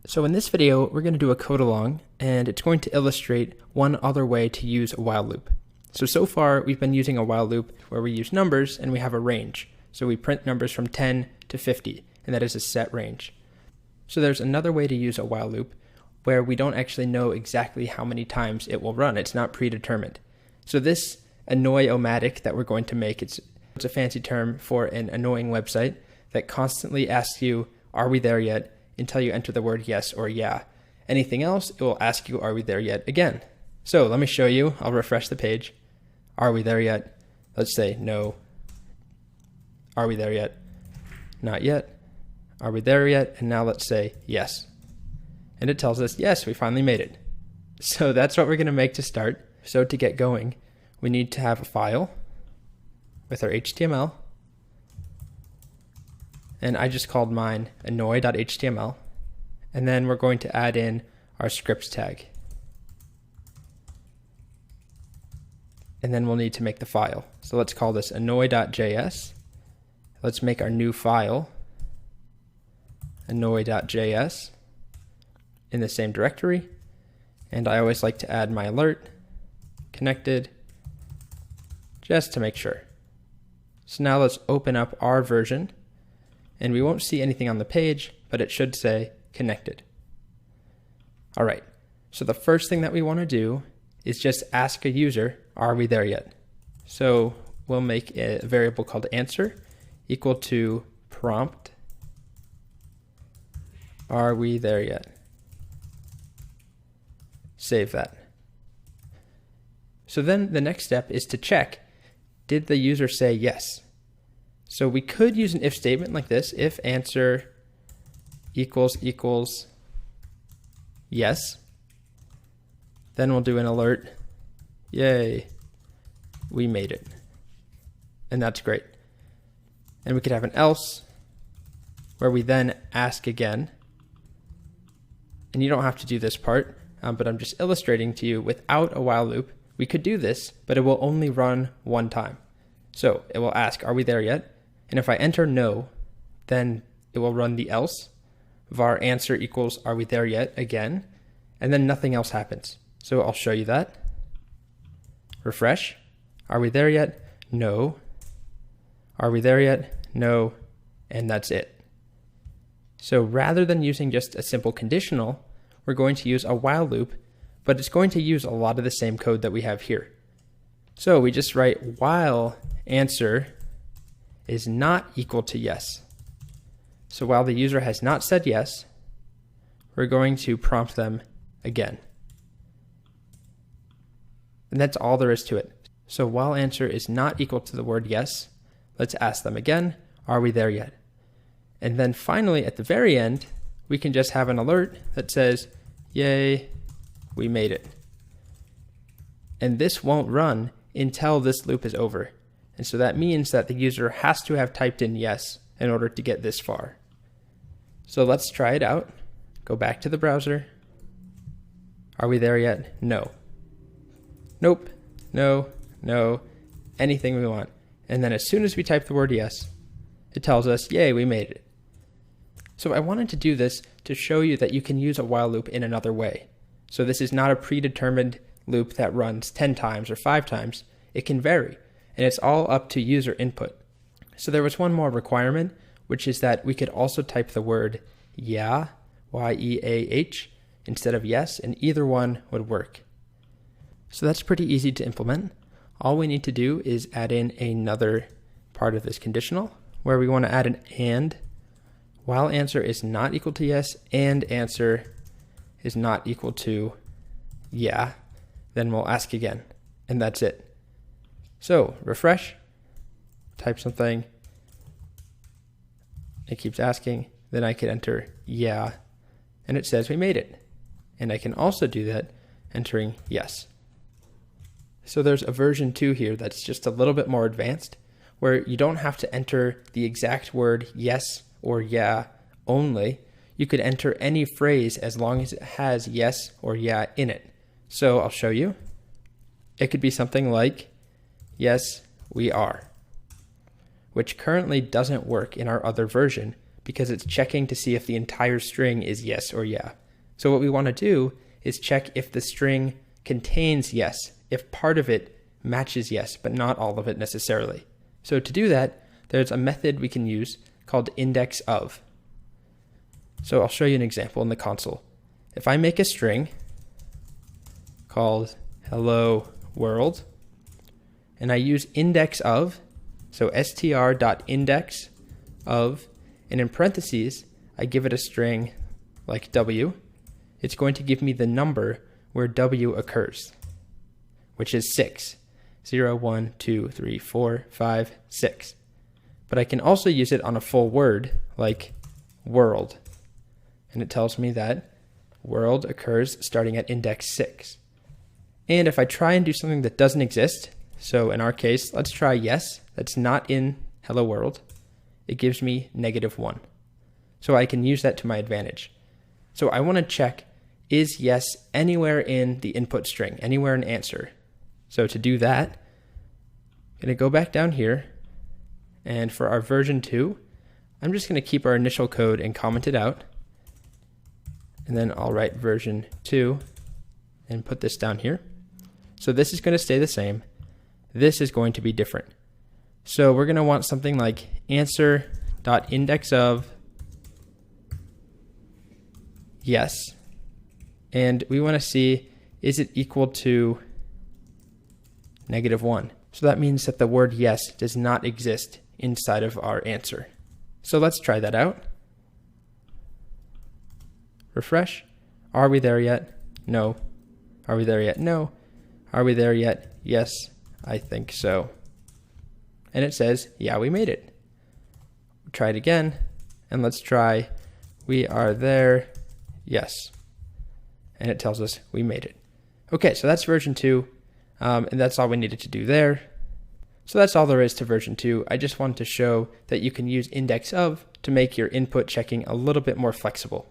So in this video, we're going to do a code along, and it's going to illustrate one other way to use a while loop. So far, we've been using a while loop where we use numbers and we have a range. So we print numbers from 10 to 50, and that is a set range. So there's another way to use a while loop where we don't actually know exactly how many times it will run. It's not predetermined. So this Annoy-O-Matic that we're going to make, it's a fancy term for an annoying website that constantly asks you, are we there yet? Until you enter the word yes or yeah. Anything else, it will ask you, are we there yet again? So let me show you. I'll refresh the page. Are we there yet? Let's say no. Are we there yet? Not yet. Are we there yet? And now let's say yes. And it tells us, yes, we finally made it. So that's what we're going to make to start. So to get going, we need to have a file with our HTML. And I just called mine annoy.html. And then we're going to add in our scripts tag. And then we'll need to make the file. So let's call this annoy.js. Let's make our new file annoy.js in the same directory. And I always like to add my alert connected just to make sure. So now let's open up our version. And we won't see anything on the page, but it should say connected. All right, so the first thing that we want to do is just ask a user, are we there yet? So we'll make a variable called answer equal to prompt, are we there yet? Save that. So then the next step is to check, did the user say yes? So we could use an if statement like this, if answer equals yes. Then we'll do an alert, yay, we made it. And that's great. And we could have an else where we then ask again. And you don't have to do this part, but I'm just illustrating to you without a while loop. We could do this, but it will only run one time. So it will ask, are we there yet? And if I enter no, then it will run the else, var answer equals are we there yet again, and then nothing else happens. So I'll show you that. Refresh. Are we there yet? No. Are we there yet? No. And that's it. So rather than using just a simple conditional, we're going to use a while loop, but it's going to use a lot of the same code that we have here. So we just write while answer is not equal to yes. So while the user has not said yes, we're going to prompt them again. And that's all there is to it. So while answer is not equal to the word yes, let's ask them again, are we there yet? And then finally at the very end, we can just have an alert that says, yay, we made it. And this won't run until this loop is over. And so that means that the user has to have typed in yes in order to get this far. So let's try it out. Go back to the browser. Are we there yet? No. Nope. No. No. Anything we want. And then as soon as we type the word yes, it tells us, yay, we made it. So I wanted to do this to show you that you can use a while loop in another way. So this is not a predetermined loop that runs 10 times or 5 times. It can vary. And it's all up to user input. So there was one more requirement, which is that we could also type the word yeah, Y-E-A-H, instead of yes, and either one would work. So that's pretty easy to implement. All we need to do is add in another part of this conditional, where we want to add an and, while answer is not equal to yes, and answer is not equal to yeah, then we'll ask again, and that's it. So refresh, type something, it keeps asking, then I could enter yeah, and it says we made it. And I can also do that entering yes. So there's a version 2 here that's just a little bit more advanced, where you don't have to enter the exact word yes or yeah only. You could enter any phrase as long as it has yes or yeah in it. So I'll show you. It could be something like, yes, we are, which currently doesn't work in our other version because it's checking to see if the entire string is yes or yeah. So what we want to do is check if the string contains yes, if part of it matches yes, but not all of it necessarily. So to do that, there's a method we can use called index of. So I'll show you an example in the console. If I make a string called hello world, and I use index of, so str.index of, and in parentheses, I give it a string like w, it's going to give me the number where w occurs, which is 6. 0, 1, 2, 3, 4, 5, 6. But I can also use it on a full word like world. And it tells me that world occurs starting at index 6. And if I try and do something that doesn't exist, so in our case, let's try yes, that's not in hello world, it gives me -1. So I can use that to my advantage. So I want to check, is yes anywhere in the input string, anywhere in answer? So to do that, I'm going to go back down here, and for our version 2, I'm just going to keep our initial code and comment it out. And then I'll write version 2 and put this down here. So this is going to stay the same. This is going to be different. So we're going to want something like answer.index of yes. And we want to see, is it equal to -1? So that means that the word yes does not exist inside of our answer. So let's try that out. Refresh. Are we there yet? No. Are we there yet? No. Are we there yet? Yes, I think so. And it says, yeah, we made it. Try it again, and let's try, we are there, yes. And it tells us we made it. Okay, so that's version 2, and that's all we needed to do there. So that's all there is to version 2. I just wanted to show that you can use index of to make your input checking a little bit more flexible.